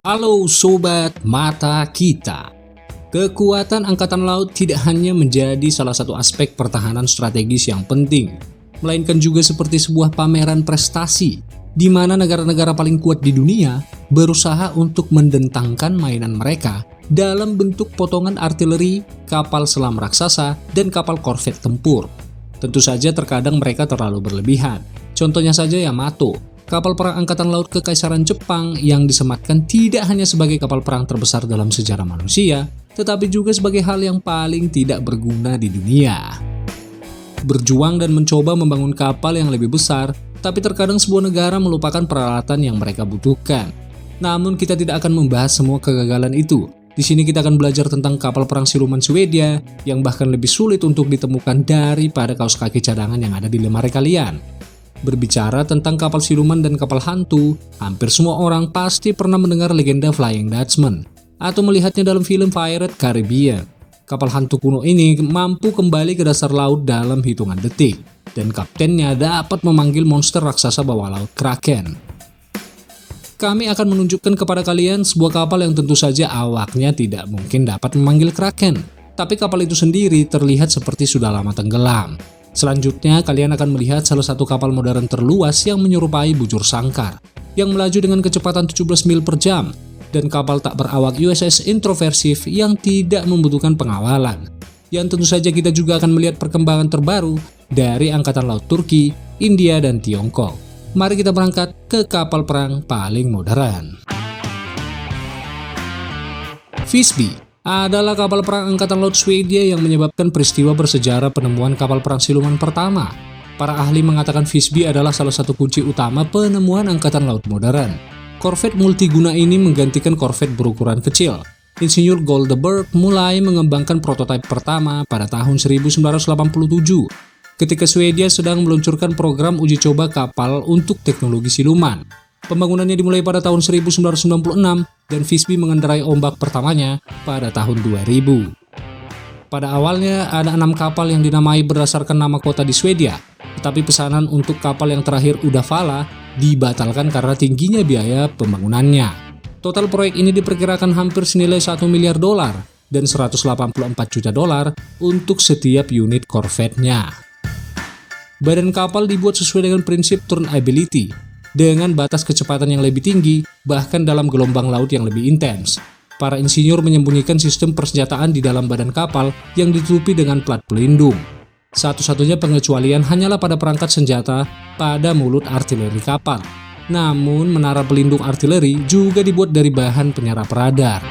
Halo Sobat Mata Kita. Kekuatan Angkatan Laut tidak hanya menjadi salah satu aspek pertahanan strategis yang penting, melainkan juga seperti sebuah pameran prestasi, di mana negara-negara paling kuat di dunia berusaha untuk mendentangkan mainan mereka dalam bentuk potongan artileri, kapal selam raksasa, dan kapal korvet tempur. Tentu saja terkadang mereka terlalu berlebihan. Contohnya saja Yamato, kapal perang Angkatan Laut Kekaisaran Jepang yang disematkan tidak hanya sebagai kapal perang terbesar dalam sejarah manusia, tetapi juga sebagai hal yang paling tidak berguna di dunia. Berjuang dan mencoba membangun kapal yang lebih besar, tapi terkadang sebuah negara melupakan peralatan yang mereka butuhkan. Namun kita tidak akan membahas semua kegagalan itu. Di sini kita akan belajar tentang kapal perang siluman Swedia yang bahkan lebih sulit untuk ditemukan daripada kaos kaki cadangan yang ada di lemari kalian. Berbicara tentang kapal siluman dan kapal hantu, hampir semua orang pasti pernah mendengar legenda Flying Dutchman atau melihatnya dalam film Pirates Caribbean. Kapal hantu kuno ini mampu kembali ke dasar laut dalam hitungan detik, dan kaptennya dapat memanggil monster raksasa bawah laut Kraken. Kami akan menunjukkan kepada kalian sebuah kapal yang tentu saja awaknya tidak mungkin dapat memanggil Kraken, tapi kapal itu sendiri terlihat seperti sudah lama tenggelam. Selanjutnya, kalian akan melihat salah satu kapal modern terluas yang menyerupai bujur sangkar, yang melaju dengan kecepatan 17 mil per jam, dan kapal tak berawak USS Introversive yang tidak membutuhkan pengawalan. Yang tentu saja kita juga akan melihat perkembangan terbaru dari Angkatan Laut Turki, India, dan Tiongkok. Mari kita berangkat ke kapal perang paling modern. Visby adalah kapal perang Angkatan Laut Swedia yang menyebabkan peristiwa bersejarah penemuan kapal perang siluman pertama. Para ahli mengatakan Visby adalah salah satu kunci utama penemuan Angkatan Laut modern. Korvet multiguna ini menggantikan korvet berukuran kecil. Insinyur Goldberg mulai mengembangkan prototipe pertama pada tahun 1987, ketika Swedia sedang meluncurkan program uji coba kapal untuk teknologi siluman. Pembangunannya dimulai pada tahun 1996 dan Visby mengendarai ombak pertamanya pada tahun 2000. Pada awalnya ada 6 kapal yang dinamai berdasarkan nama kota di Swedia, tetapi pesanan untuk kapal yang terakhir Uddevalla dibatalkan karena tingginya biaya pembangunannya. Total proyek ini diperkirakan hampir senilai $1 miliar dan $184 juta untuk setiap unit korvetnya. Badan kapal dibuat sesuai dengan prinsip turnability, dengan batas kecepatan yang lebih tinggi, bahkan dalam gelombang laut yang lebih intens. Para insinyur menyembunyikan sistem persenjataan di dalam badan kapal yang ditutupi dengan plat pelindung. Satu-satunya pengecualian hanyalah pada perangkat senjata pada mulut artileri kapal. Namun, menara pelindung artileri juga dibuat dari bahan penyerap radar.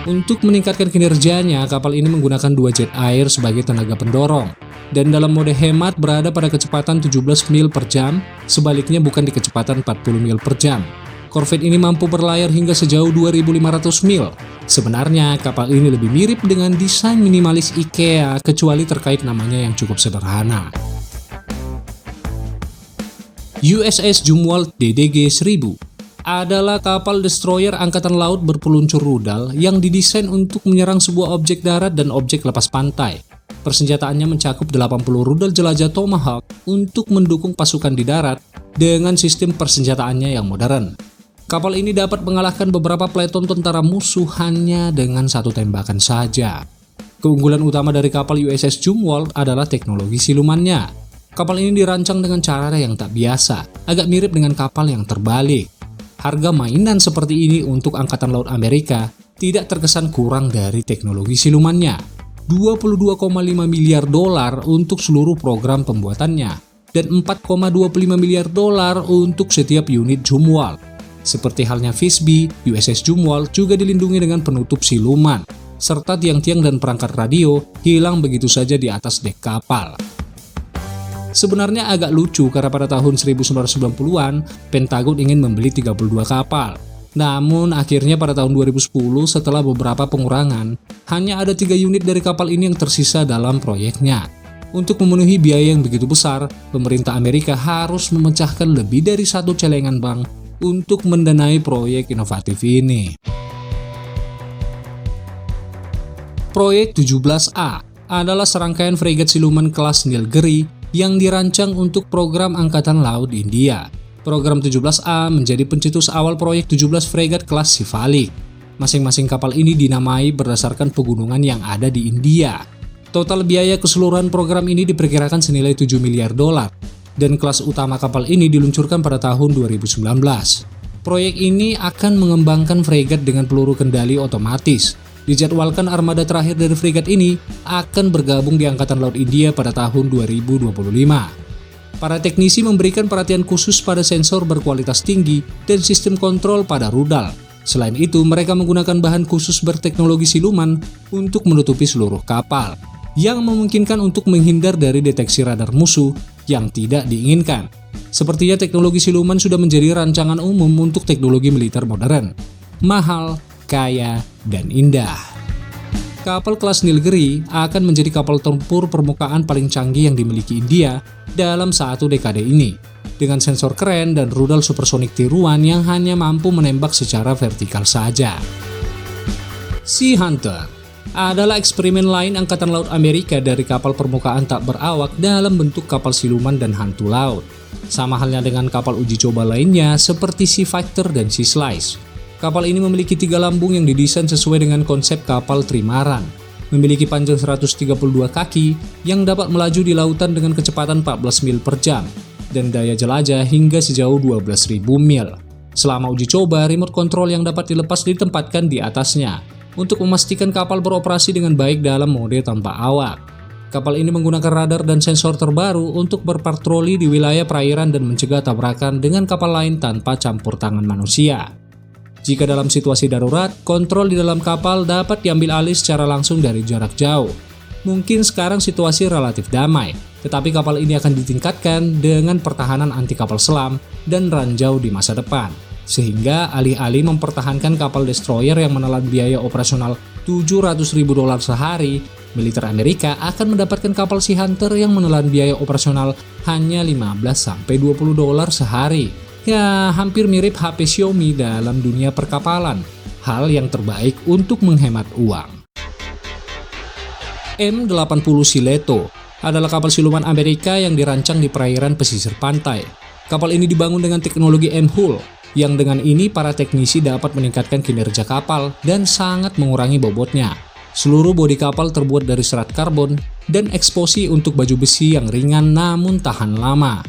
Untuk meningkatkan kinerjanya, kapal ini menggunakan 2 jet air sebagai tenaga pendorong, dan dalam mode hemat berada pada kecepatan 17 mil per jam, sebaliknya bukan di kecepatan 40 mil per jam. Korvet ini mampu berlayar hingga sejauh 2.500 mil. Sebenarnya kapal ini lebih mirip dengan desain minimalis IKEA, kecuali terkait namanya yang cukup sederhana. USS Zumwalt DDG-1000 adalah kapal destroyer Angkatan Laut berpeluncur rudal yang didesain untuk menyerang sebuah objek darat dan objek lepas pantai. Persenjataannya mencakup 80 rudal jelajah Tomahawk untuk mendukung pasukan di darat dengan sistem persenjataannya yang modern. Kapal ini dapat mengalahkan beberapa peleton tentara musuh hanya dengan satu tembakan saja. Keunggulan utama dari kapal USS Zumwalt adalah teknologi silumannya. Kapal ini dirancang dengan cara yang tak biasa, agak mirip dengan kapal yang terbalik. Harga mainan seperti ini untuk Angkatan Laut Amerika tidak terkesan kurang dari teknologi silumannya. $22,5 miliar untuk seluruh program pembuatannya, dan $4,25 miliar untuk setiap unit Zumwalt. Seperti halnya Visby, USS Zumwalt juga dilindungi dengan penutup siluman, serta tiang-tiang dan perangkat radio hilang begitu saja di atas dek kapal. Sebenarnya agak lucu karena pada tahun 1990-an, Pentagon ingin membeli 32 kapal. Namun akhirnya pada tahun 2010 setelah beberapa pengurangan, hanya ada 3 unit dari kapal ini yang tersisa dalam proyeknya. Untuk memenuhi biaya yang begitu besar, pemerintah Amerika harus memecahkan lebih dari 1 celengan bank untuk mendanai proyek inovatif ini. Proyek 17A adalah serangkaian fregat siluman kelas Nilgiri yang dirancang untuk program Angkatan Laut India. Program 17A menjadi pencetus awal proyek 17 fregat kelas Shivalik. Masing-masing kapal ini dinamai berdasarkan pegunungan yang ada di India. Total biaya keseluruhan program ini diperkirakan senilai 7 miliar dolar, dan kelas utama kapal ini diluncurkan pada tahun 2019. Proyek ini akan mengembangkan fregat dengan peluru kendali otomatis. Dijadwalkan armada terakhir dari fregat ini akan bergabung di Angkatan Laut India pada tahun 2025. Para teknisi memberikan perhatian khusus pada sensor berkualitas tinggi dan sistem kontrol pada rudal. Selain itu, mereka menggunakan bahan khusus berteknologi siluman untuk menutupi seluruh kapal, yang memungkinkan untuk menghindar dari deteksi radar musuh yang tidak diinginkan. Sepertinya teknologi siluman sudah menjadi rancangan umum untuk teknologi militer modern, mahal, kaya, dan indah. Kapal kelas Nilgiri akan menjadi kapal tempur permukaan paling canggih yang dimiliki India dalam satu dekade ini, dengan sensor keren dan rudal supersonik tiruan yang hanya mampu menembak secara vertikal saja. Sea Hunter adalah eksperimen lain Angkatan Laut Amerika dari kapal permukaan tak berawak dalam bentuk kapal siluman dan hantu laut. Sama halnya dengan kapal uji coba lainnya seperti Sea Fighter dan Sea Slice. Kapal ini memiliki 3 lambung yang didesain sesuai dengan konsep kapal trimaran. Memiliki panjang 132 kaki yang dapat melaju di lautan dengan kecepatan 14 mil per jam dan daya jelajah hingga sejauh 12.000 mil. Selama uji coba, remote control yang dapat dilepas ditempatkan di atasnya untuk memastikan kapal beroperasi dengan baik dalam mode tanpa awak. Kapal ini menggunakan radar dan sensor terbaru untuk berpatroli di wilayah perairan dan mencegah tabrakan dengan kapal lain tanpa campur tangan manusia. Jika dalam situasi darurat, kontrol di dalam kapal dapat diambil alih secara langsung dari jarak jauh. Mungkin sekarang situasi relatif damai, tetapi kapal ini akan ditingkatkan dengan pertahanan anti kapal selam dan ranjau di masa depan. Sehingga alih-alih mempertahankan kapal destroyer yang menelan biaya operasional $700.000 sehari, militer Amerika akan mendapatkan kapal Sea Hunter yang menelan biaya operasional hanya $15-20 sehari. Ya, hampir mirip HP Xiaomi dalam dunia perkapalan. Hal yang terbaik untuk menghemat uang. M80 Sileto adalah kapal siluman Amerika yang dirancang di perairan pesisir pantai. Kapal ini dibangun dengan teknologi M-Hull, yang dengan ini para teknisi dapat meningkatkan kinerja kapal dan sangat mengurangi bobotnya. Seluruh bodi kapal terbuat dari serat karbon dan eksposi untuk baju besi yang ringan namun tahan lama.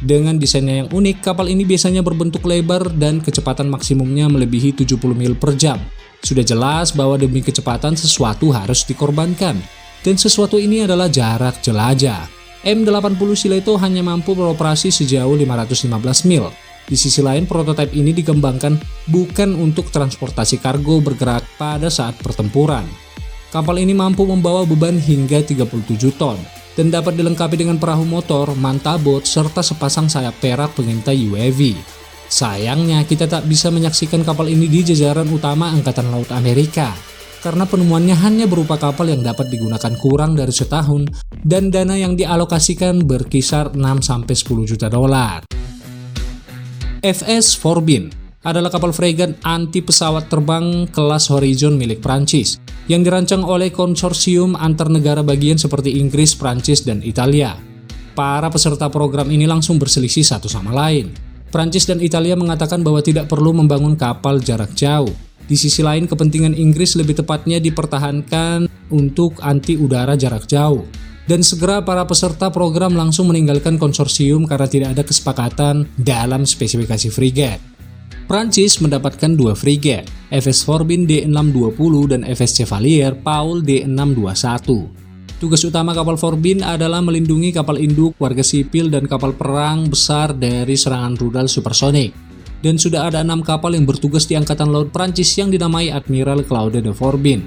Dengan desainnya yang unik, kapal ini biasanya berbentuk lebar dan kecepatan maksimumnya melebihi 70 mil per jam. Sudah jelas bahwa demi kecepatan sesuatu harus dikorbankan, dan sesuatu ini adalah jarak jelajah. M80 Sileto hanya mampu beroperasi sejauh 515 mil. Di sisi lain, prototipe ini dikembangkan bukan untuk transportasi kargo bergerak pada saat pertempuran. Kapal ini mampu membawa beban hingga 37 ton. Dan dapat dilengkapi dengan perahu motor, mantabot, serta sepasang sayap perak pengintai UAV. Sayangnya, kita tak bisa menyaksikan kapal ini di jajaran utama Angkatan Laut Amerika, karena penemuannya hanya berupa kapal yang dapat digunakan kurang dari setahun, dan dana yang dialokasikan berkisar 6-10 juta dolar. FS Forbin adalah kapal fregat anti pesawat terbang kelas Horizon milik Prancis, yang dirancang oleh konsorsium antar negara bagian seperti Inggris, Prancis, dan Italia. Para peserta program ini langsung berselisih satu sama lain. Prancis dan Italia mengatakan bahwa tidak perlu membangun kapal jarak jauh. Di sisi lain, kepentingan Inggris lebih tepatnya dipertahankan untuk anti udara jarak jauh. Dan segera para peserta program langsung meninggalkan konsorsium karena tidak ada kesepakatan dalam spesifikasi frigat. Prancis mendapatkan 2 frigat, FS Forbin D620 dan FS Chevalier Paul D621. Tugas utama kapal Forbin adalah melindungi kapal induk, warga sipil, dan kapal perang besar dari serangan rudal supersonik. Dan sudah ada 6 kapal yang bertugas di Angkatan Laut Prancis yang dinamai Admiral Claude de Forbin.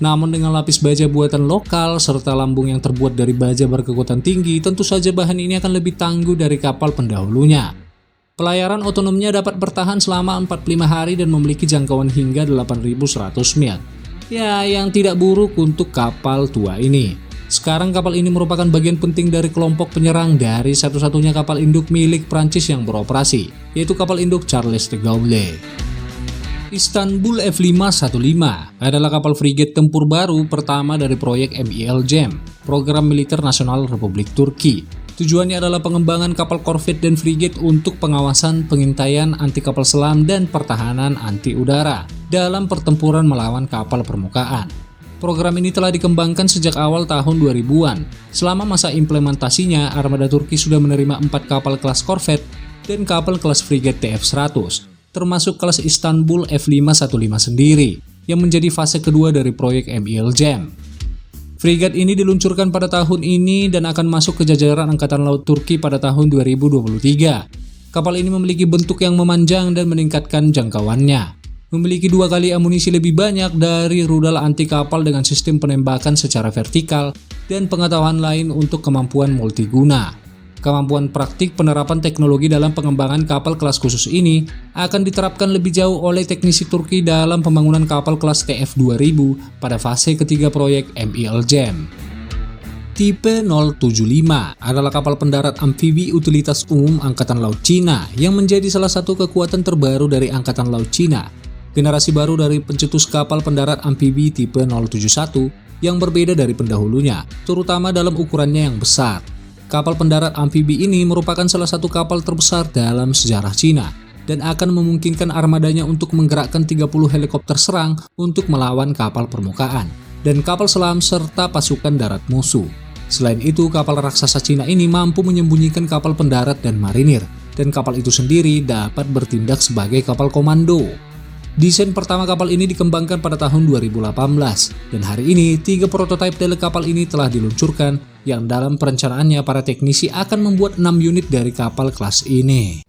Namun dengan lapis baja buatan lokal serta lambung yang terbuat dari baja berkekuatan tinggi, tentu saja bahan ini akan lebih tangguh dari kapal pendahulunya. Pelayaran otonomnya dapat bertahan selama 45 hari dan memiliki jangkauan hingga 8.100 mil. Ya, yang tidak buruk untuk kapal tua ini. Sekarang kapal ini merupakan bagian penting dari kelompok penyerang dari satu-satunya kapal induk milik Prancis yang beroperasi, yaitu kapal induk Charles de Gaulle. Istanbul F515 adalah kapal frigat tempur baru pertama dari proyek MIL GEM, Program Militer Nasional Republik Turki. Tujuannya adalah pengembangan kapal korvet dan frigate untuk pengawasan, pengintaian anti kapal selam, dan pertahanan anti udara dalam pertempuran melawan kapal permukaan. Program ini telah dikembangkan sejak awal tahun 2000-an. Selama masa implementasinya, armada Turki sudah menerima 4 kapal kelas korvet dan kapal kelas frigate TF100, termasuk kelas Istanbul F515 sendiri, yang menjadi fase kedua dari proyek MIL Gem. Frigate ini diluncurkan pada tahun ini dan akan masuk ke jajaran Angkatan Laut Turki pada tahun 2023. Kapal ini memiliki bentuk yang memanjang dan meningkatkan jangkauannya. Memiliki 2 kali amunisi lebih banyak dari rudal anti kapal dengan sistem penembakan secara vertikal dan pengetahuan lain untuk kemampuan multiguna. Kemampuan praktik penerapan teknologi dalam pengembangan kapal kelas khusus ini akan diterapkan lebih jauh oleh teknisi Turki dalam pembangunan kapal kelas TF2000 pada fase ketiga proyek MIL Gem. Tipe 075 adalah kapal pendarat amfibi utilitas umum Angkatan Laut Cina yang menjadi salah satu kekuatan terbaru dari Angkatan Laut Cina. Generasi baru dari pencetus kapal pendarat amfibi tipe 071 yang berbeda dari pendahulunya, terutama dalam ukurannya yang besar. Kapal pendarat amfibi ini merupakan salah satu kapal terbesar dalam sejarah Cina dan akan memungkinkan armadanya untuk menggerakkan 30 helikopter serang untuk melawan kapal permukaan dan kapal selam serta pasukan darat musuh. Selain itu, kapal raksasa Cina ini mampu menyembunyikan kapal pendarat dan marinir, dan kapal itu sendiri dapat bertindak sebagai kapal komando. Desain pertama kapal ini dikembangkan pada tahun 2018, dan hari ini 3 prototipe dari kapal ini telah diluncurkan, yang dalam perencanaannya para teknisi akan membuat 6 unit dari kapal kelas ini.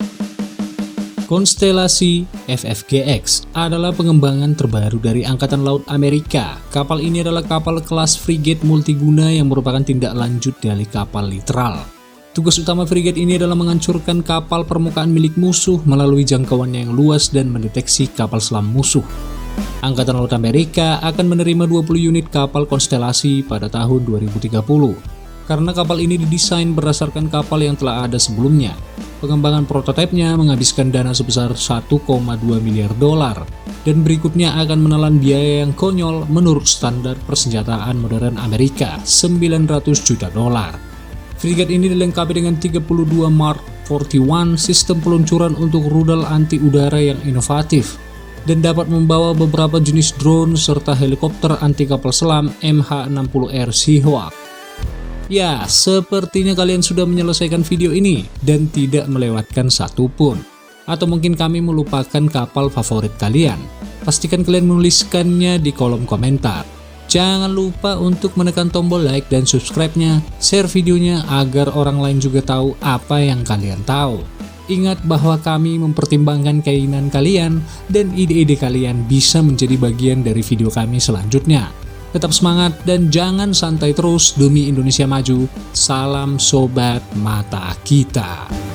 Konstelasi FFGX adalah pengembangan terbaru dari Angkatan Laut Amerika. Kapal ini adalah kapal kelas frigate multiguna yang merupakan tindak lanjut dari kapal literal. Tugas utama frigate ini adalah menghancurkan kapal permukaan milik musuh melalui jangkauannya yang luas dan mendeteksi kapal selam musuh. Angkatan Laut Amerika akan menerima 20 unit kapal konstelasi pada tahun 2030. Karena kapal ini didesain berdasarkan kapal yang telah ada sebelumnya, pengembangan prototipenya menghabiskan dana sebesar 1,2 miliar dolar dan berikutnya akan menelan biaya yang konyol menurut standar persenjataan modern Amerika, 900 juta dolar. Frigate ini dilengkapi dengan 32 Mark 41 sistem peluncuran untuk rudal anti udara yang inovatif dan dapat membawa beberapa jenis drone serta helikopter anti kapal selam MH-60R Seahawk. Ya, sepertinya kalian sudah menyelesaikan video ini dan tidak melewatkan satupun. Atau mungkin kami melupakan kapal favorit kalian. Pastikan kalian menuliskannya di kolom komentar. Jangan lupa untuk menekan tombol like dan subscribe-nya, share videonya agar orang lain juga tahu apa yang kalian tahu. Ingat bahwa kami mempertimbangkan keinginan kalian dan ide-ide kalian bisa menjadi bagian dari video kami selanjutnya. Tetap semangat dan jangan santai terus demi Indonesia maju. Salam Sobat Mata Kita.